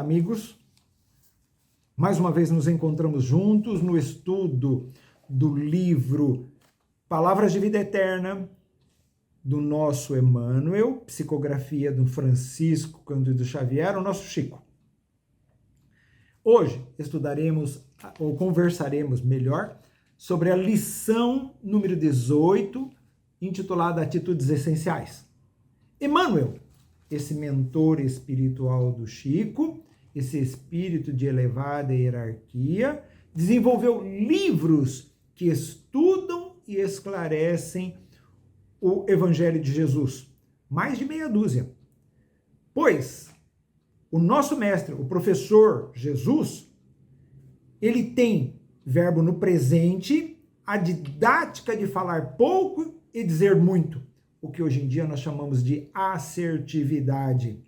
amigos. Mais uma vez nos encontramos juntos no estudo do livro Palavras de Vida Eterna, do nosso Emmanuel, psicografia do Francisco Cândido Xavier, o nosso Chico. Hoje estudaremos, ou conversaremos melhor, sobre a lição número 18, intitulada Atitudes Essenciais. Emmanuel, esse mentor espiritual do Chico, esse espírito de elevada hierarquia, desenvolveu livros que estudam e esclarecem o Evangelho de Jesus. Mais de meia dúzia. Pois o nosso mestre, o professor Jesus, ele tem verbo no presente, a didática de falar pouco e dizer muito, o que hoje em dia nós chamamos de assertividade.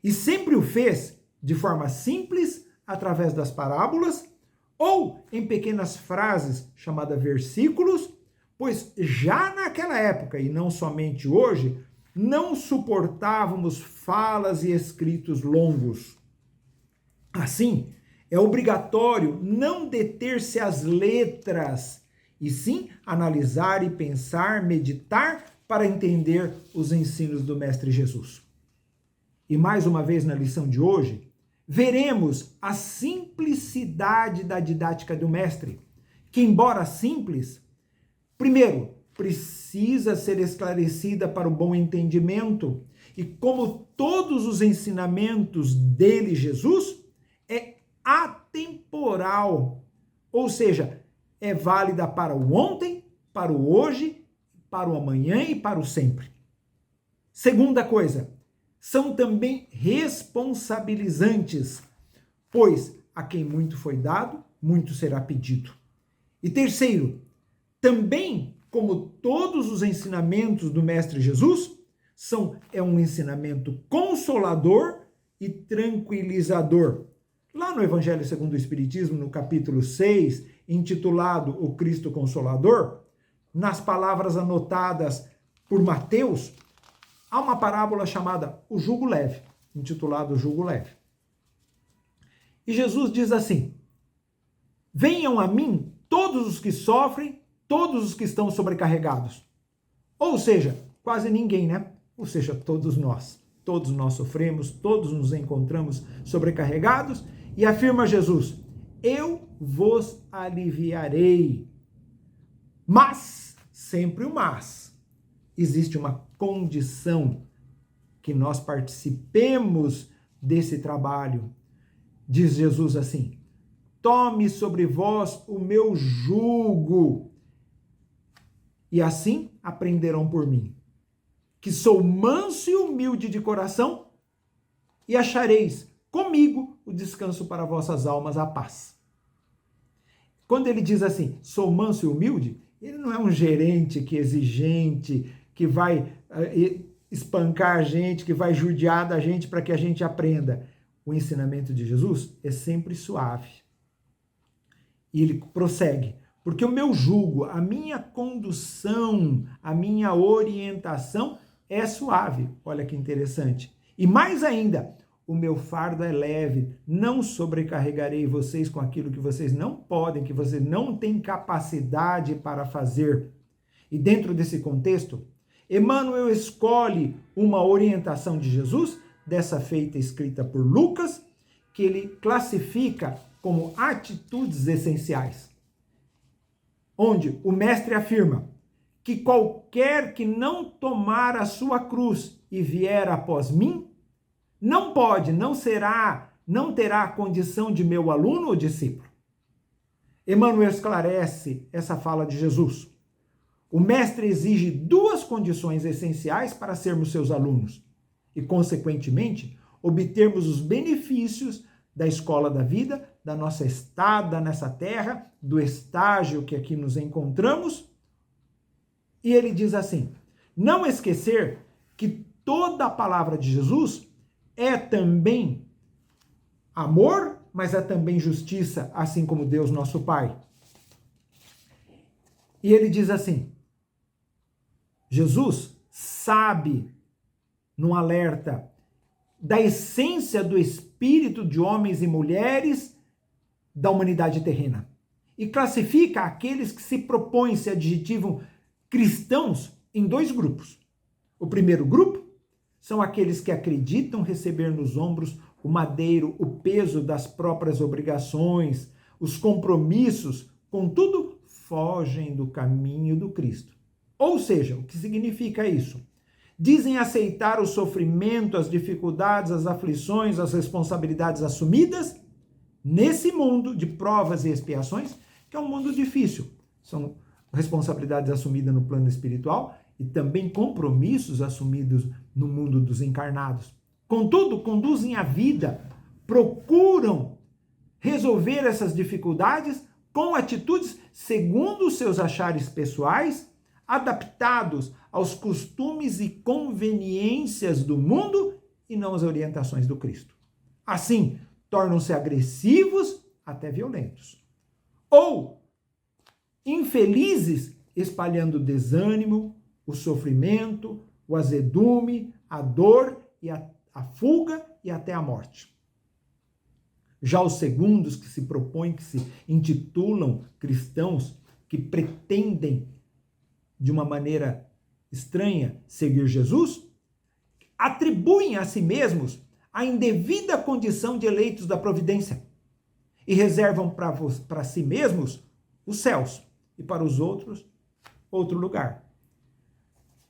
E sempre o fez de forma simples, através das parábolas, ou em pequenas frases chamadas versículos, pois já naquela época, e não somente hoje, não suportávamos falas e escritos longos. Assim, é obrigatório não deter-se às letras, e sim analisar e pensar, meditar para entender os ensinos do Mestre Jesus. E mais uma vez na lição de hoje, veremos a simplicidade da didática do Mestre, que embora simples, primeiro, precisa ser esclarecida para o bom entendimento, e como todos os ensinamentos dele, Jesus, é atemporal, ou seja, é válida para o ontem, para o hoje, para o amanhã e para o sempre. Segunda coisa, são também responsabilizantes, pois a quem muito foi dado, muito será pedido. E terceiro, também, como todos os ensinamentos do Mestre Jesus, é um ensinamento consolador e tranquilizador. Lá no Evangelho segundo o Espiritismo, no capítulo 6, intitulado O Cristo Consolador, nas palavras anotadas por Mateus, há uma parábola chamada O Jugo Leve, intitulado O Jugo Leve. E Jesus diz assim: venham a mim todos os que sofrem, todos os que estão sobrecarregados. Ou seja, quase ninguém, né? Ou seja, todos nós. Todos nós sofremos, todos nos encontramos sobrecarregados. E afirma Jesus: eu vos aliviarei. Mas, sempre o mas, existe uma condição que nós participemos desse trabalho. Diz Jesus assim: tome sobre vós o meu jugo, e assim aprenderão por mim, que sou manso e humilde de coração, e achareis comigo o descanso para vossas almas, a paz. Quando ele diz assim, sou manso e humilde, ele não é um gerente que é exigente, que vai espancar a gente, que vai judiar da gente para que a gente aprenda. O ensinamento de Jesus é sempre suave. E ele prossegue, porque o meu jugo, a minha condução, a minha orientação é suave. Olha que interessante. E mais ainda, o meu fardo é leve, não sobrecarregarei vocês com aquilo que vocês não podem, que vocês não têm capacidade para fazer. E dentro desse contexto, Emmanuel escolhe uma orientação de Jesus, dessa feita escrita por Lucas, que ele classifica como atitudes essenciais, onde o mestre afirma que qualquer que não tomar a sua cruz e vier após mim, não pode, não terá a condição de meu aluno ou discípulo. Emmanuel esclarece essa fala de Jesus. O mestre exige duas condições essenciais para sermos seus alunos e, consequentemente, obtermos os benefícios da escola da vida, da nossa estada nessa terra, do estágio que aqui nos encontramos. E ele diz assim: não esquecer que toda a palavra de Jesus é também amor, mas é também justiça, assim como Deus nosso Pai. E ele diz assim, Jesus sabe, num alerta da essência do espírito de homens e mulheres da humanidade terrena. E classifica aqueles que se propõem, se adjetivam cristãos, em 2 grupos. O primeiro grupo são aqueles que acreditam receber nos ombros o madeiro, o peso das próprias obrigações, os compromissos, contudo, fogem do caminho do Cristo. Ou seja, o que significa isso? Dizem aceitar o sofrimento, as dificuldades, as aflições, as responsabilidades assumidas nesse mundo de provas e expiações, que é um mundo difícil. São responsabilidades assumidas no plano espiritual e também compromissos assumidos no mundo dos encarnados. Contudo, conduzem a vida, procuram resolver essas dificuldades com atitudes segundo os seus achares pessoais, adaptados aos costumes e conveniências do mundo e não às orientações do Cristo. Assim, tornam-se agressivos, até violentos. Ou infelizes, espalhando o desânimo, o sofrimento, o azedume, a dor e a fuga e até a morte. Já os segundos que se propõem, que se intitulam cristãos, que pretendem de uma maneira estranha seguir Jesus, atribuem a si mesmos a indevida condição de eleitos da providência e reservam para si mesmos os céus e para os outros outro lugar.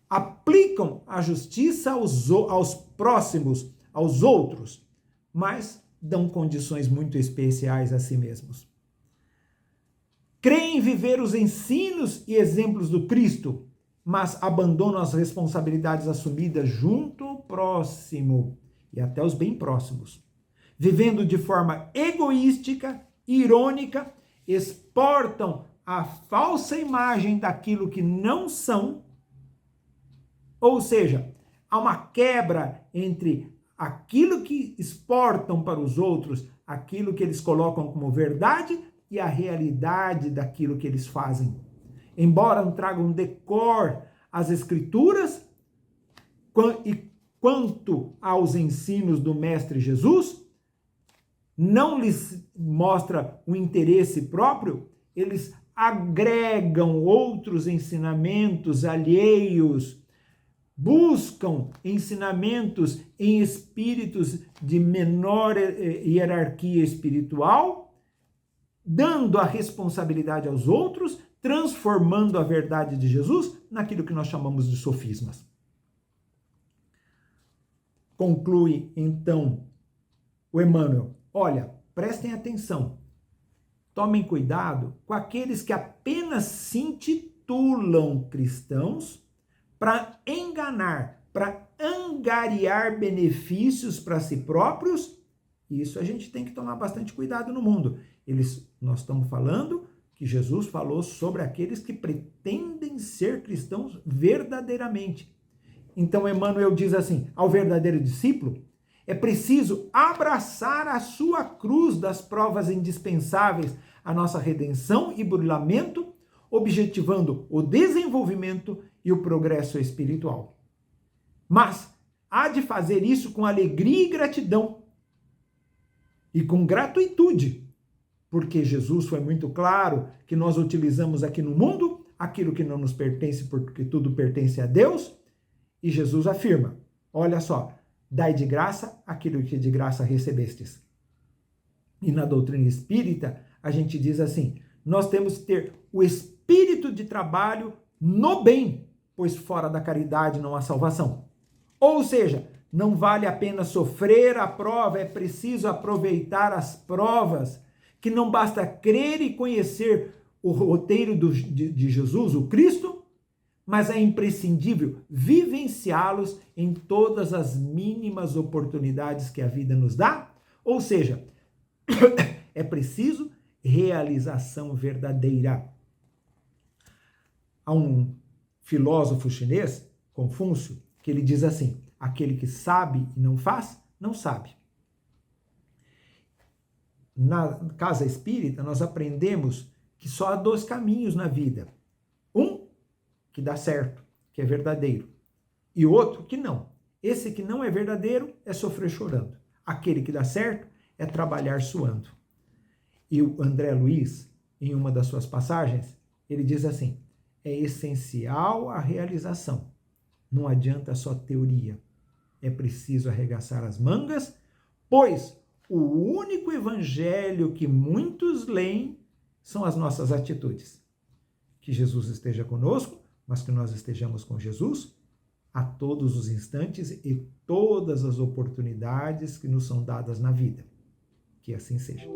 Aplicam a justiça aos próximos, aos outros, mas dão condições muito especiais a si mesmos. Creem viver os ensinos e exemplos do Cristo, mas abandonam as responsabilidades assumidas junto ao próximo e até os bem próximos. Vivendo de forma egoística, irônica, exportam a falsa imagem daquilo que não são, ou seja, há uma quebra entre aquilo que exportam para os outros, aquilo que eles colocam como verdade e a realidade daquilo que eles fazem. Embora tragam decor às Escrituras, e quanto aos ensinos do Mestre Jesus, não lhes mostra um interesse próprio, eles agregam outros ensinamentos alheios, buscam ensinamentos em espíritos de menor hierarquia espiritual, dando a responsabilidade aos outros, transformando a verdade de Jesus naquilo que nós chamamos de sofismas. Conclui, então, o Emmanuel. Olha, prestem atenção. Tomem cuidado com aqueles que apenas se intitulam cristãos para enganar, para angariar benefícios para si próprios. Isso a gente tem que tomar bastante cuidado no mundo. Nós estamos falando que Jesus falou sobre aqueles que pretendem ser cristãos verdadeiramente. Então Emmanuel diz assim, ao verdadeiro discípulo, é preciso abraçar a sua cruz das provas indispensáveis à nossa redenção e burilamento, objetivando o desenvolvimento e o progresso espiritual. Mas há de fazer isso com alegria e gratidão, e com gratuitude, porque Jesus foi muito claro que nós utilizamos aqui no mundo aquilo que não nos pertence, porque tudo pertence a Deus, e Jesus afirma, olha só, dai de graça aquilo que de graça recebestes. E na doutrina espírita, a gente diz assim, nós temos que ter o espírito de trabalho no bem, pois fora da caridade não há salvação. Ou seja, não vale a pena sofrer a prova, é preciso aproveitar as provas, que não basta crer e conhecer o roteiro de Jesus, o Cristo, mas é imprescindível vivenciá-los em todas as mínimas oportunidades que a vida nos dá, ou seja, é preciso realização verdadeira. Há um filósofo chinês, Confúcio, que ele diz assim, aquele que sabe e não faz, não sabe. Na casa espírita, nós aprendemos que só há 2 caminhos na vida. Um, que dá certo, que é verdadeiro. E outro, que não. Esse que não é verdadeiro é sofrer chorando. Aquele que dá certo é trabalhar suando. E o André Luiz, em uma das suas passagens, ele diz assim: é essencial a realização. Não adianta só teoria. É preciso arregaçar as mangas, pois o único evangelho que muitos leem são as nossas atitudes. Que Jesus esteja conosco, mas que nós estejamos com Jesus a todos os instantes e todas as oportunidades que nos são dadas na vida. Que assim seja.